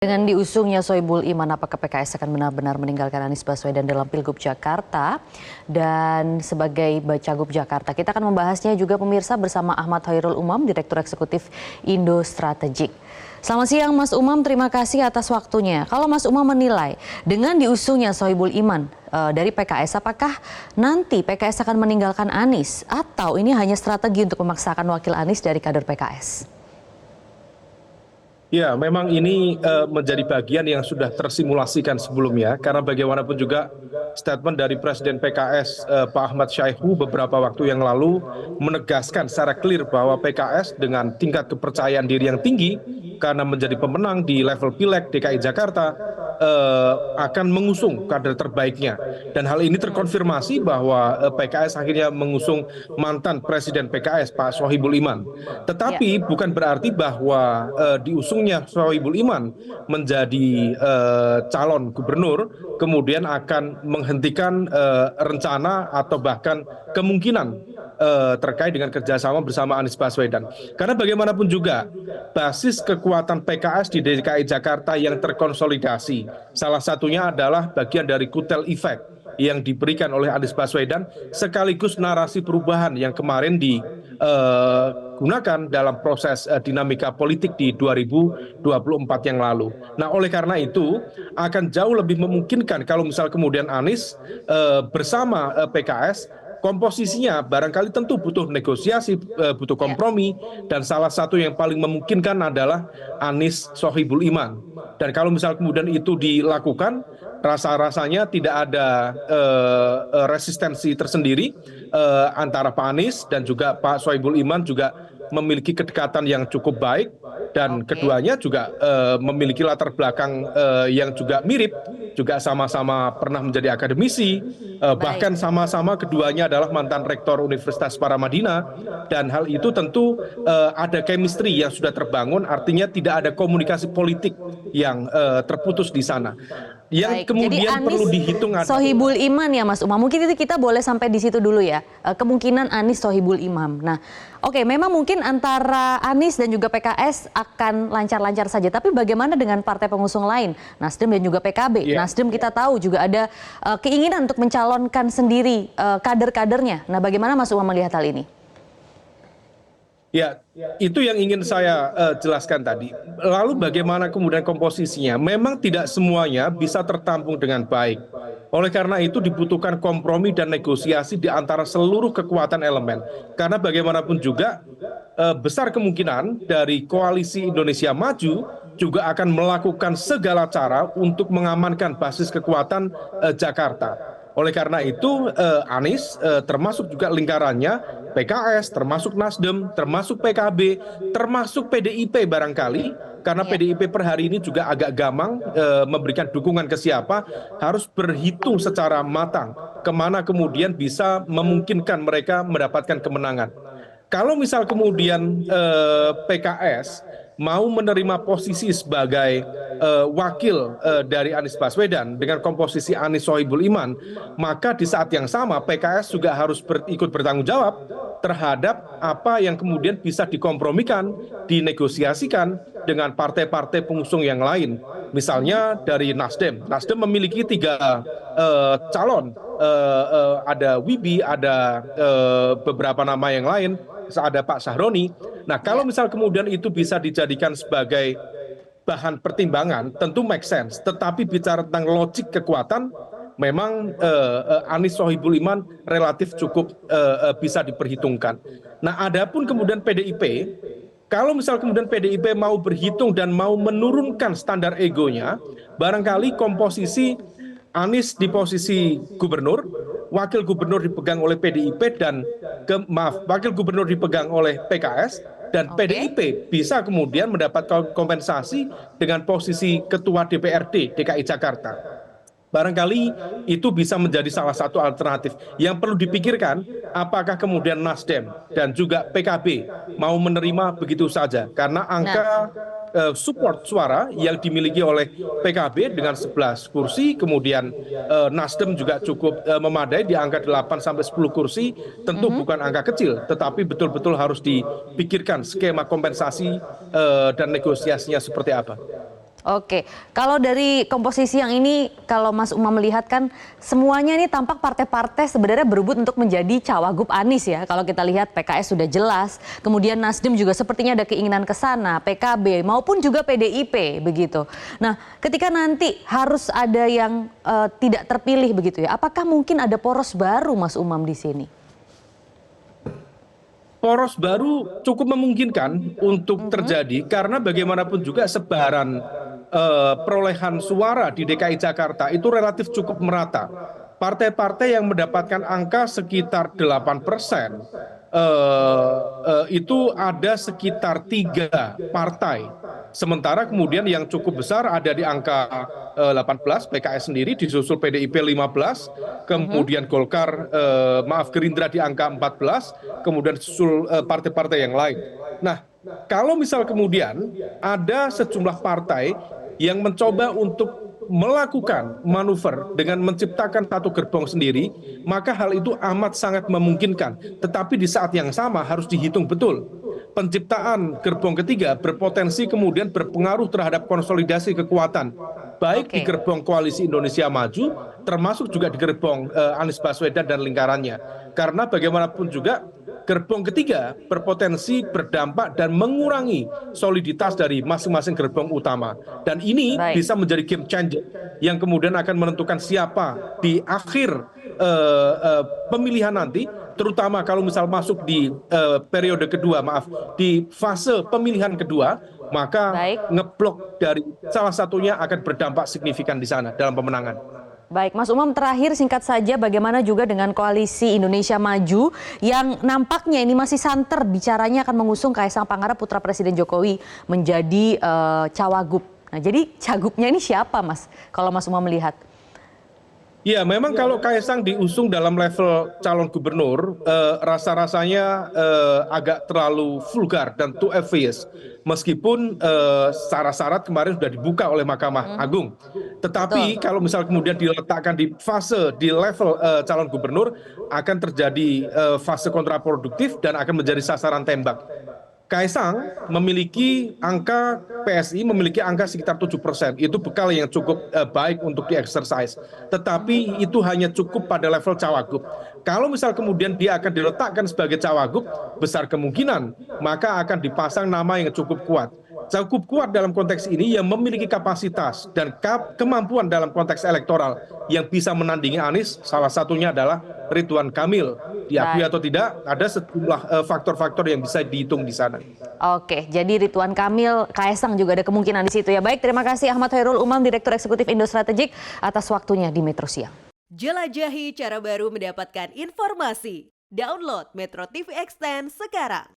Dengan diusungnya Sohibul Iman, apakah PKS akan benar-benar meninggalkan Anies Baswedan dalam Pilgub Jakarta? Dan sebagai Bacagub Jakarta, kita akan membahasnya juga pemirsa bersama Ahmad Hoirul Umam, Direktur Eksekutif Indo Strategik. Selamat siang Mas Umam, terima kasih atas waktunya. Kalau Mas Umam menilai dengan diusungnya Sohibul Iman dari PKS, apakah nanti PKS akan meninggalkan Anies? Atau ini hanya strategi untuk memaksakan wakil Anies dari kader PKS? Ya, memang ini menjadi bagian yang sudah tersimulasikan sebelumnya, karena bagaimanapun juga statement dari Presiden PKS Pak Ahmad Syaihu beberapa waktu yang lalu menegaskan secara clear bahwa PKS dengan tingkat kepercayaan diri yang tinggi karena menjadi pemenang di level Pileg DKI Jakarta akan mengusung kader terbaiknya. Dan hal ini terkonfirmasi bahwa PKS akhirnya mengusung mantan Presiden PKS Pak Sohibul Iman. Tetapi bukan berarti bahwa diusungnya Sohibul Iman menjadi calon gubernur kemudian akan menghentikan rencana atau bahkan kemungkinan terkait dengan kerjasama bersama Anies Baswedan. Karena bagaimanapun juga basis kekuatan PKS di DKI Jakarta yang terkonsolidasi, salah satunya adalah bagian dari kutel efek yang diberikan oleh Anies Baswedan sekaligus narasi perubahan yang kemarin digunakan dalam proses dinamika politik di 2024 yang lalu. Nah, oleh karena itu akan jauh lebih memungkinkan kalau misal kemudian Anies bersama PKS komposisinya barangkali tentu butuh negosiasi, butuh kompromi, dan salah satu yang paling memungkinkan adalah Anies Sohibul Iman. Dan kalau misal kemudian itu dilakukan, rasa-rasanya tidak ada resistensi tersendiri antara Pak Anies dan juga Pak Sohibul Iman juga memiliki kedekatan yang cukup baik, dan keduanya juga memiliki latar belakang yang juga mirip, juga sama-sama pernah menjadi akademisi, bahkan sama-sama keduanya adalah mantan rektor Universitas Paramadina, dan hal itu tentu ada chemistry yang sudah terbangun, artinya tidak ada komunikasi politik yang terputus di sana. Yang kemudian perlu dihitung adalah Sohibul Iman ya Mas Umam. Mungkin itu kita boleh sampai di situ dulu ya. Kemungkinan Anies Sohibul Imam. Nah, oke, memang mungkin antara Anies dan juga PKS akan lancar-lancar saja. Tapi bagaimana dengan partai pengusung lain, Nasdem dan juga PKB? Nasdem kita tahu juga ada keinginan untuk mencalonkan sendiri kader-kadernya. Nah, bagaimana Mas Umam melihat hal ini? Ya, itu yang ingin saya jelaskan tadi. Lalu bagaimana kemudian komposisinya? Memang tidak semuanya bisa tertampung dengan baik. Oleh karena itu dibutuhkan kompromi dan negosiasi di antara seluruh kekuatan elemen. Karena bagaimanapun juga besar kemungkinan dari koalisi Indonesia Maju juga akan melakukan segala cara untuk mengamankan basis kekuatan Jakarta. Oleh karena itu Anies termasuk juga lingkarannya PKS, termasuk Nasdem, termasuk PKB, termasuk PDIP barangkali, karena PDIP per hari ini juga agak gamang memberikan dukungan ke siapa, harus berhitung secara matang kemana kemudian bisa memungkinkan mereka mendapatkan kemenangan. Kalau misal kemudian PKS mau menerima posisi sebagai wakil dari Anies Baswedan dengan komposisi Anies Sohibul Iman, maka di saat yang sama PKS juga harus ikut bertanggung jawab terhadap apa yang kemudian bisa dikompromikan, dinegosiasikan dengan partai-partai pengusung yang lain. Misalnya dari Nasdem. Nasdem memiliki 3 calon, ada Wibi, ada beberapa nama yang lain, ada Pak Sahroni. Nah, kalau misal kemudian itu bisa dijadikan sebagai bahan pertimbangan, tentu make sense. Tetapi bicara tentang logik kekuatan, memang Anies Sohibul Iman relatif cukup bisa diperhitungkan. Nah, adapun kemudian PDIP, kalau misal kemudian PDIP mau berhitung dan mau menurunkan standar egonya, barangkali komposisi Anies di posisi gubernur, wakil gubernur dipegang oleh PDIP dan wakil gubernur dipegang oleh PKS, dan PDIP bisa kemudian mendapat kompensasi dengan posisi ketua DPRD DKI Jakarta. Barangkali itu bisa menjadi salah satu alternatif. Yang perlu dipikirkan, apakah kemudian Nasdem dan juga PKB mau menerima begitu saja, karena angka support suara yang dimiliki oleh PKB dengan 11 kursi, kemudian Nasdem juga cukup memadai di angka 8 sampai 10 kursi, tentu bukan angka kecil, tetapi betul-betul harus dipikirkan skema kompensasi dan negosiasinya seperti apa. Oke, kalau dari komposisi yang ini, kalau Mas Umam melihat kan semuanya ini tampak partai-partai sebenarnya berebut untuk menjadi cawagup Anies ya. Kalau kita lihat PKS sudah jelas, kemudian Nasdem juga sepertinya ada keinginan ke sana, PKB maupun juga PDIP begitu. Nah, ketika nanti harus ada yang tidak terpilih begitu ya, apakah mungkin ada poros baru Mas Umam di sini? Poros baru cukup memungkinkan untuk terjadi karena bagaimanapun juga sebaran perolehan suara di DKI Jakarta itu relatif cukup merata. Partai-partai yang mendapatkan angka sekitar 8%, itu ada sekitar 3 partai. Sementara kemudian yang cukup besar ada di angka 18, PKS sendiri, disusul PDIP 15, kemudian Golkar, Gerindra di angka 14, kemudian disusul partai-partai yang lain. Nah, kalau misal kemudian ada sejumlah partai yang mencoba untuk melakukan manuver dengan menciptakan satu gerbong sendiri, maka hal itu amat sangat memungkinkan. Tetapi di saat yang sama harus dihitung betul. Penciptaan gerbong ketiga berpotensi kemudian berpengaruh terhadap konsolidasi kekuatan, baik di gerbong Koalisi Indonesia Maju, termasuk juga di gerbong Anies Baswedan dan lingkarannya. Karena bagaimanapun juga gerbong ketiga berpotensi berdampak dan mengurangi soliditas dari masing-masing gerbong utama. Dan ini bisa menjadi game changer yang kemudian akan menentukan siapa di akhir pemilihan nanti, terutama kalau misal masuk di periode kedua, di fase pemilihan kedua, maka ngeblok dari salah satunya akan berdampak signifikan di sana dalam pemenangan. Baik, Mas Umam, terakhir singkat saja bagaimana juga dengan Koalisi Indonesia Maju yang nampaknya ini masih santer bicaranya akan mengusung Kaisang Pangarep putra Presiden Jokowi menjadi cawagup. Nah, jadi cagupnya ini siapa, Mas? Kalau Mas Umam melihat? Ya, memang kalau Kaisang diusung dalam level calon gubernur, rasa-rasanya agak terlalu vulgar dan too obvious. Meskipun syarat-syarat kemarin sudah dibuka oleh Mahkamah Agung. Tetapi kalau misal kemudian diletakkan di fase, di level calon gubernur, akan terjadi fase kontraproduktif dan akan menjadi sasaran tembak. Kaisang memiliki angka, PSI memiliki angka sekitar 7%. Itu bekal yang cukup baik untuk di-exercise. Tetapi itu hanya cukup pada level cawagup. Kalau misal kemudian dia akan diletakkan sebagai cawagup, besar kemungkinan maka akan dipasang nama yang cukup kuat. Cukup kuat dalam konteks ini yang memiliki kapasitas dan kemampuan dalam konteks elektoral yang bisa menandingi Anies, salah satunya adalah Ridwan Kamil. Diakui atau tidak, ada sejumlah faktor-faktor yang bisa dihitung di sana. Oke, jadi Ridwan Kamil, Kaisang juga ada kemungkinan di situ ya. Baik, terima kasih Ahmad Hoirul Umam, Direktur Eksekutif Indo Strategik atas waktunya di Metro Siang. Jelajahi cara baru mendapatkan informasi. Download Metro TV Extend sekarang.